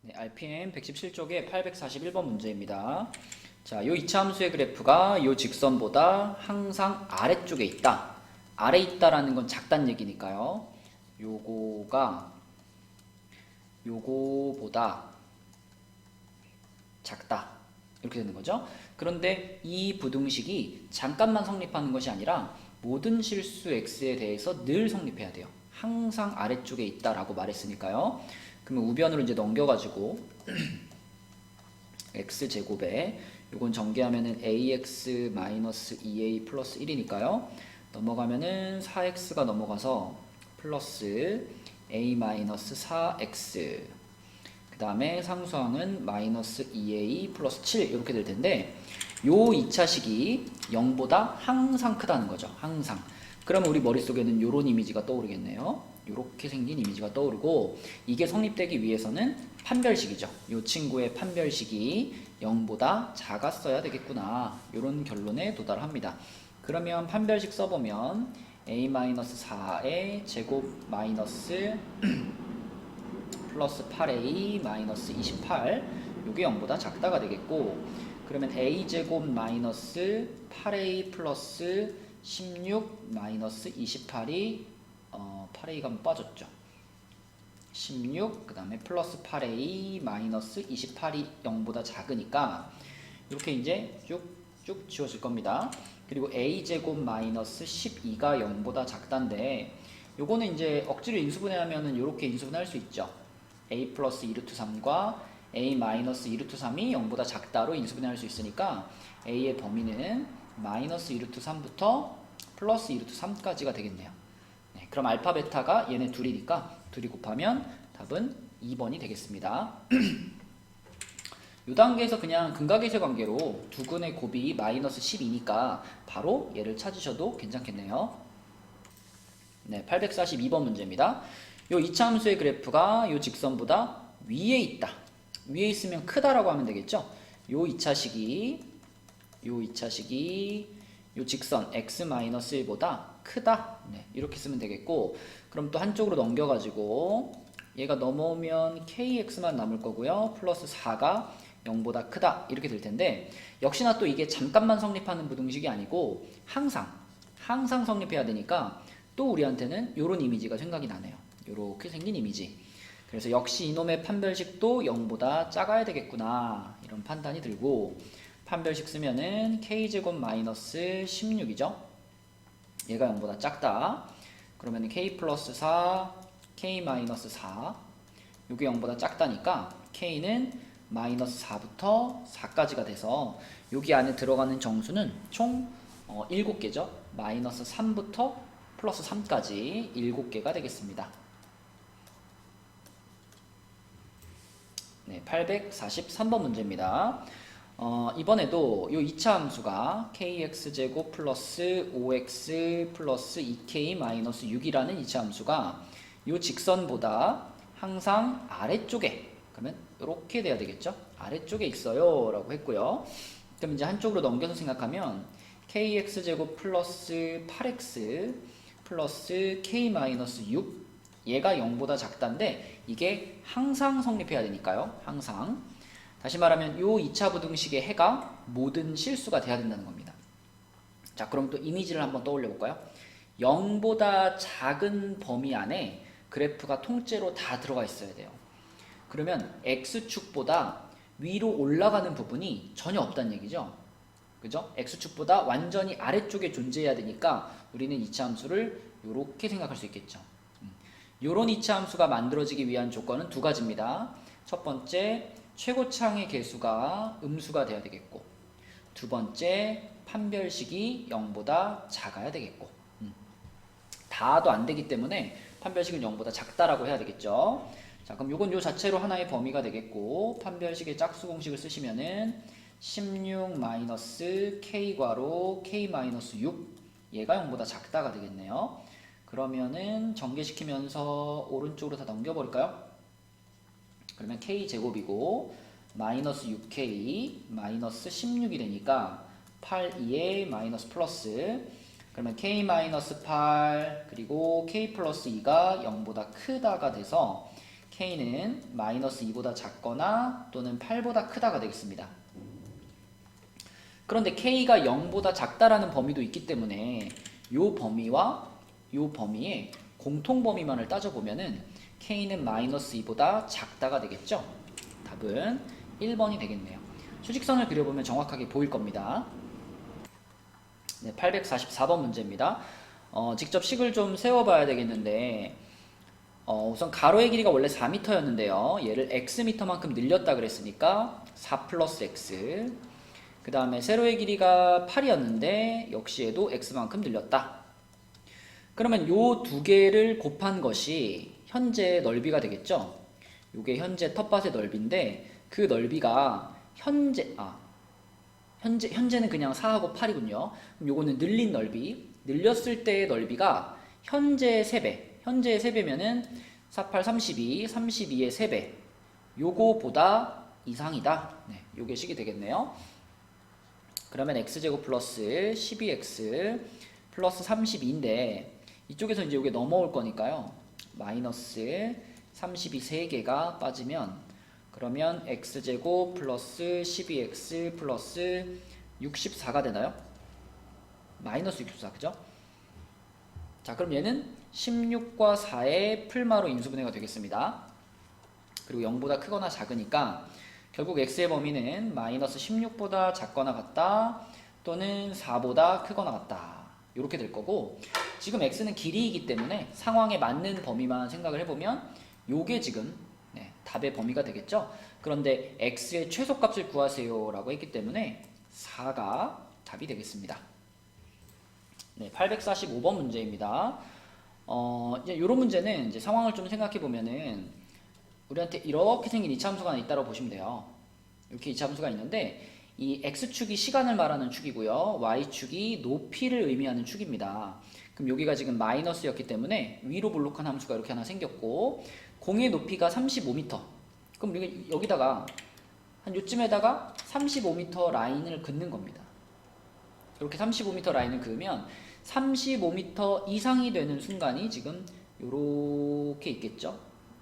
네, RPM 117쪽의 841번 문제입니다. 자, 요 이차함수의 그래프가 요 직선보다 항상 아래쪽에 있다. 아래 있다라는 건 작다는 얘기니까요. 요거가 요거보다 작다. 이렇게 되는 거죠. 그런데 이 부등식이 잠깐만 성립하는 것이 아니라 모든 실수 x에 대해서 늘 성립해야 돼요. 항상 아래쪽에 있다라고 말했으니까요. 그러면 우변으로 이제 넘겨가지고 x제곱에 요건 전개하면은 ax-2a 플러스 1이니까요. 넘어가면은 4x가 넘어가서 플러스 a-4x 그 다음에 상수항은 마이너스 2a 플러스 7 이렇게 될 텐데 요 2차식이 0보다 항상 크다는 거죠. 항상. 그러면 우리 머릿속에는 요런 이미지가 떠오르겠네요. 요렇게 생긴 이미지가 떠오르고 이게 성립되기 위해서는 판별식이죠. 요 친구의 판별식이 0보다 작았어야 되겠구나. 요런 결론에 도달합니다. 그러면 판별식 써보면 a-4의 제곱 마이너스 플러스 8a 마이너스 28 요게 0보다 작다가 되겠고 그러면 a제곱 마이너스 8a 플러스 16 마이너스 28이 8a가 한번 빠졌죠. 16 그 다음에 플러스 8a 마이너스 28이 0보다 작으니까 이렇게 이제 쭉쭉 지워질 겁니다. 그리고 a제곱 마이너스 12가 0보다 작다인데 요거는 이제 억지로 인수분해하면은 이렇게 인수분해할 수 있죠. a 플러스 2루트 3과 a 마이너스 2루트 3이 0보다 작다로 인수분해할 수 있으니까 a의 범위는 마이너스 2루트 3부터 플러스 2루트 3까지가 되겠네요. 네, 그럼 알파 베타가 얘네 둘이니까 둘이 곱하면 답은 2번이 되겠습니다. 이 단계에서 그냥 근각의세 관계로 두근의 곱이 마이너스 12니까 바로 얘를 찾으셔도 괜찮겠네요. 네, 842번 문제입니다. 요 이차함수의 그래프가 요 직선보다 위에 있다. 위에 있으면 크다라고 하면 되겠죠. 요 2차식이 요 직선 x-1보다 크다. 네, 이렇게 쓰면 되겠고 그럼 또 한쪽으로 넘겨가지고 얘가 넘어오면 kx만 남을 거고요. 플러스 4가 0보다 크다. 이렇게 될 텐데 역시나 또 이게 잠깐만 성립하는 부등식이 아니고 항상 성립해야 되니까 또 우리한테는 요런 이미지가 생각이 나네요. 요렇게 생긴 이미지. 그래서 역시 이놈의 판별식도 0보다 작아야 되겠구나. 이런 판단이 들고 판별식 쓰면은 k제곱 마이너스 16이죠. 얘가 0보다 작다. 그러면 k 플러스 4, k 마이너스 4 요게 0보다 작다니까 k는 마이너스 4부터 4까지가 돼서 여기 안에 들어가는 정수는 총 7개죠. 마이너스 3부터 플러스 3까지 7개가 되겠습니다. 네, 843번 문제입니다. 이번에도 이 2차 함수가 kx제곱 플러스 5x 플러스 2k 마이너스 6이라는 2차 함수가 이 직선보다 항상 아래쪽에 그러면 이렇게 돼야 되겠죠. 아래쪽에 있어요 라고 했고요. 그럼 이제 한쪽으로 넘겨서 생각하면 kx제곱 플러스 8x 플러스 k 마이너스 6 얘가 0보다 작다인데 이게 항상 성립해야 되니까요. 항상. 다시 말하면 이 2차 부등식의 해가 모든 실수가 돼야 된다는 겁니다. 자, 그럼 또 이미지를 한번 떠올려 볼까요? 0보다 작은 범위 안에 그래프가 통째로 다 들어가 있어야 돼요. 그러면 x축보다 위로 올라가는 부분이 전혀 없다는 얘기죠. 그죠? x축보다 완전히 아래쪽에 존재해야 되니까 우리는 2차 함수를 이렇게 생각할 수 있겠죠. 요런 2차 함수가 만들어지기 위한 조건은 두 가지입니다. 첫 번째, 최고차항의 개수가 음수가 돼야 되겠고 두 번째, 판별식이 0보다 작아야 되겠고 다도 안 되기 때문에 판별식은 0보다 작다라고 해야 되겠죠. 자, 그럼 요건 요 자체로 하나의 범위가 되겠고 판별식의 짝수 공식을 쓰시면은 16 마이너스 k괄호 k 마이너스 6 얘가 0보다 작다가 되겠네요. 그러면은 전개시키면서 오른쪽으로 다 넘겨버릴까요? 그러면 k제곱이고 마이너스 6k 마이너스 16이 되니까 8, 2에 마이너스 플러스 그러면 k 마이너스 8 그리고 k 플러스 2가 0보다 크다가 돼서 K는 마이너스 2보다 작거나 또는 8보다 크다가 되겠습니다. 그런데 K가 0보다 작다라는 범위도 있기 때문에 이 범위와 이 범위의 공통 범위만을 따져보면은 K는 마이너스 2보다 작다가 되겠죠? 답은 1번이 되겠네요. 수직선을 그려보면 정확하게 보일 겁니다. 네, 844번 문제입니다. 직접 식을 좀 세워봐야 되겠는데 우선 가로의 길이가 원래 4m였는데요. 얘를 xm만큼 늘렸다 그랬으니까 4 플러스 x. 그 다음에 세로의 길이가 8이었는데 역시 얘도 x만큼 늘렸다. 그러면 요 두 개를 곱한 것이 현재 넓이가 되겠죠. 요게 현재 텃밭의 넓이인데 그 넓이가 현재는 그냥 4하고 8이군요. 그럼 요거는 늘린 넓이, 늘렸을 때의 넓이가 현재의 3배, 현재의 3배면은 4, 8, 32, 32의 3배, 요거보다 이상이다. 네, 요게 식이 되겠네요. 그러면 x제곱 플러스 12x 플러스 32인데 이쪽에서 이제 요게 넘어올 거니까요. 마이너스 32 3개가 빠지면 그러면 x제곱 플러스 12x 플러스 64가 되나요? 마이너스 64, 그죠? 자, 그럼 얘는 16과 4의 풀마로 인수분해가 되겠습니다. 그리고 0보다 크거나 작으니까 결국 x의 범위는 마이너스 16보다 작거나 같다 또는 4보다 크거나 같다 이렇게 될 거고, 지금 x는 길이이기 때문에 상황에 맞는 범위만 생각을 해보면 요게 지금 답의 범위가 되겠죠. 그런데 x의 최소값을 구하세요 라고 했기 때문에 4가 답이 되겠습니다. 네, 845번 문제입니다. 이제 이런 문제는 이제 상황을 좀 생각해 보면은 우리한테 이렇게 생긴 이차함수가 하나 있다고 보시면 돼요. 이렇게 이차함수가 있는데 이 x축이 시간을 말하는 축이고요. y축이 높이를 의미하는 축입니다. 그럼 여기가 지금 마이너스였기 때문에 위로 볼록한 함수가 이렇게 하나 생겼고, 공의 높이가 35m. 그럼 여기다가 한 요쯤에다가 35m 라인을 긋는 겁니다. 이렇게 35m 라인을 그으면 35m 이상이 되는 순간이 지금 요렇게 있겠죠?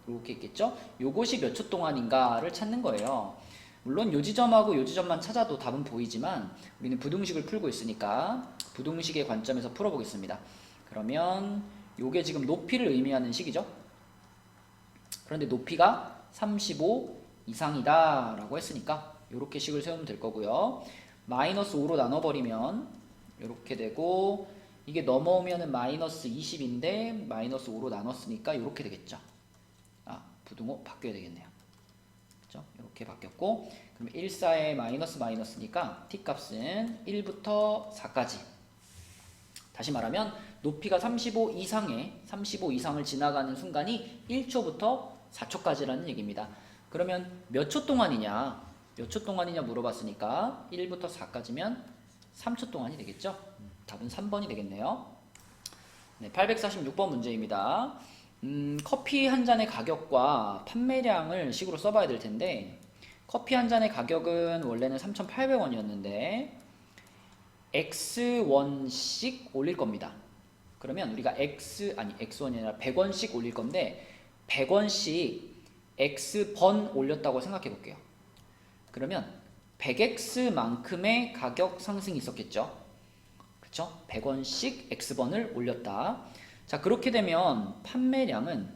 요렇게 있겠죠? 요것이 몇 초 동안인가를 찾는 거예요. 물론 요 지점하고 요 지점만 찾아도 답은 보이지만 우리는 부등식을 풀고 있으니까 부등식의 관점에서 풀어보겠습니다. 그러면 요게 지금 높이를 의미하는 식이죠. 그런데 높이가 35 이상이다 라고 했으니까 요렇게 식을 세우면 될 거고요. 마이너스 5로 나눠버리면 요렇게 되고, 이게 넘어오면은 마이너스 20인데 마이너스 5로 나눴으니까 이렇게 되겠죠. 부등호 바뀌어야 되겠네요. 그렇죠? 이렇게 바뀌었고, 그럼 1, 4에 마이너스 마이너스니까 t값은 1부터 4까지. 다시 말하면 높이가 35 이상을 지나가는 순간이 1초부터 4초까지라는 얘기입니다. 그러면 몇 초 동안이냐? 몇 초 동안이냐 물어봤으니까 1부터 4까지면 3초 동안이 되겠죠? 답은 3번이 되겠네요. 네, 846번 문제입니다. 커피 한 잔의 가격과 판매량을 식으로 써봐야 될 텐데, 커피 한 잔의 가격은 원래는 3,800원이었는데 X1씩 올릴 겁니다. 그러면 우리가 X1이 아니라 100원씩 올릴 건데 100원씩 X번 올렸다고 생각해 볼게요. 그러면 100X만큼의 가격 상승이 있었겠죠. 그쵸? 100원씩 X번을 올렸다. 자, 그렇게 되면 판매량은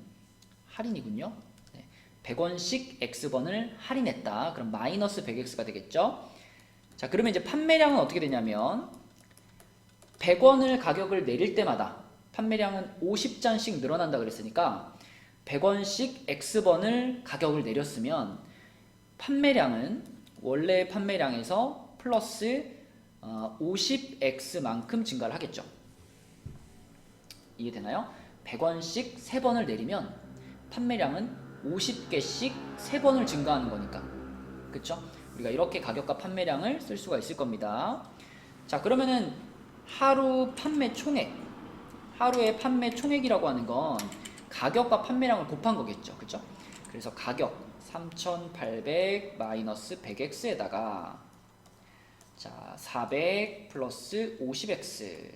할인이군요. 100원씩 X번을 할인했다. 그럼 마이너스 100X가 되겠죠. 자, 그러면 이제 판매량은 어떻게 되냐면 100원을 가격을 내릴 때마다 판매량은 50잔씩 늘어난다 그랬으니까 100원씩 X번을 가격을 내렸으면 판매량은 원래 판매량에서 플러스 50X만큼 증가를 하겠죠. 이해되나요? 100원씩 3번을 내리면 판매량은 50개씩 3번을 증가하는 거니까. 그쵸? 우리가 이렇게 가격과 판매량을 쓸 수가 있을 겁니다. 자, 그러면은 하루 판매 총액, 하루의 판매 총액이라고 하는 건 가격과 판매량을 곱한 거겠죠. 그쵸? 그래서 가격 3,800 마이너스 100X에다가 자, 400 플러스 50X.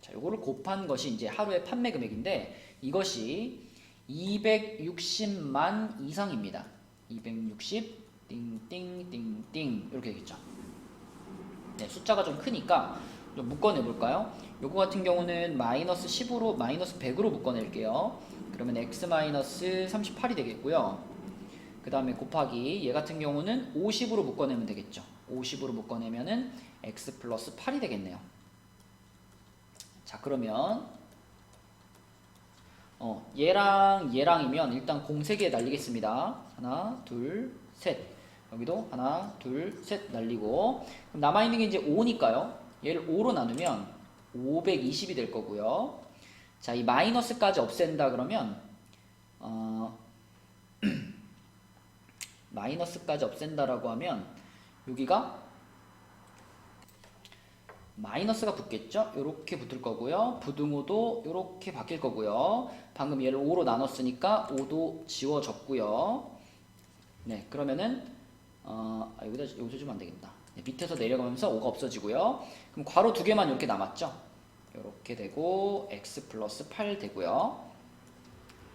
자, 요거를 곱한 것이 이제 하루의 판매 금액인데 이것이 260만 이상입니다. 260 띵띵띵띵 이렇게 되겠죠. 네, 숫자가 좀 크니까 좀 묶어내 볼까요? 요거 같은 경우는 마이너스 10으로 마이너스 100으로 묶어낼게요. 그러면 x 마이너스 38이 되겠고요. 그 다음에 곱하기 얘 같은 경우는 50으로 묶어내면 되겠죠. 50으로 묶어내면은 x 플러스 8이 되겠네요. 자, 그러면 얘랑 얘랑이면 일단 공 3개 날리겠습니다. 하나, 둘, 셋. 여기도 하나, 둘, 셋 날리고. 그럼 남아있는 게 이제 5니까요. 얘를 5로 나누면 520이 될 거고요. 자, 이 마이너스까지 없앤다 그러면 마이너스까지 없앤다라고 하면 여기가 마이너스가 붙겠죠? 이렇게 붙을 거고요. 부등호도 이렇게 바뀔 거고요. 방금 얘를 5로 나눴으니까 5도 지워졌고요. 네, 그러면은 여기서 주면 안 되겠다. 네, 밑에서 내려가면서 5가 없어지고요. 그럼 괄호 2개만 이렇게 남았죠? 이렇게 되고 x 플러스 8 되고요.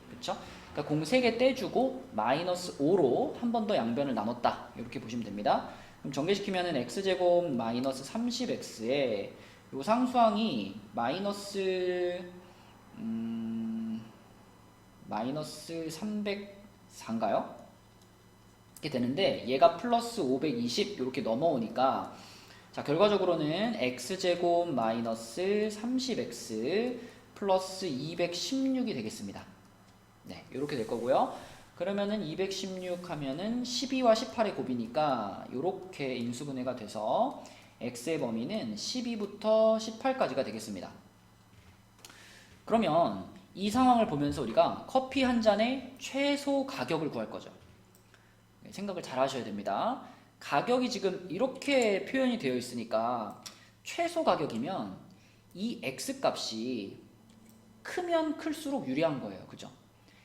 그쵸? 그러니까 공 3개 떼주고 마이너스 5로 한 번 더 양변을 나눴다. 이렇게 보시면 됩니다. 그럼 전개시키면은 x제곱 마이너스 30x에 요 상수항이 마이너스 304인가요? 이렇게 되는데 얘가 플러스 520 이렇게 넘어오니까 자, 결과적으로는 x제곱 마이너스 30x 플러스 216이 되겠습니다. 네, 이렇게 될 거고요. 그러면은 216 하면은 12와 18의 곱이니까 이렇게 인수분해가 돼서 x의 범위는 12부터 18까지가 되겠습니다. 그러면 이 상황을 보면서 우리가 커피 한 잔의 최소 가격을 구할 거죠. 생각을 잘 하셔야 됩니다. 가격이 지금 이렇게 표현이 되어 있으니까 최소 가격이면 이 x값이 크면 클수록 유리한 거예요. 그죠?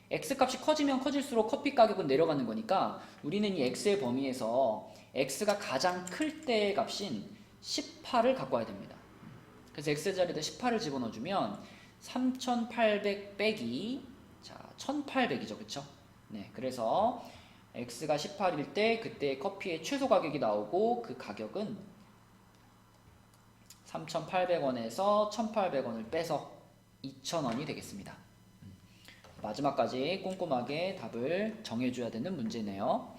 x값이 커지면 커질수록 커피 가격은 내려가는 거니까 우리는 이 x의 범위에서 x가 가장 클 때의 값인 18을 갖고 와야 됩니다. 그래서 x 자리에다 18을 집어넣어주면 3800 빼기 자 1800이죠. 그쵸? 네, 그래서 x가 18일 때 그때 커피의 최소 가격이 나오고 그 가격은 3,800원에서 1,800원을 빼서 2,000원이 되겠습니다. 마지막까지 꼼꼼하게 답을 정해줘야 되는 문제네요.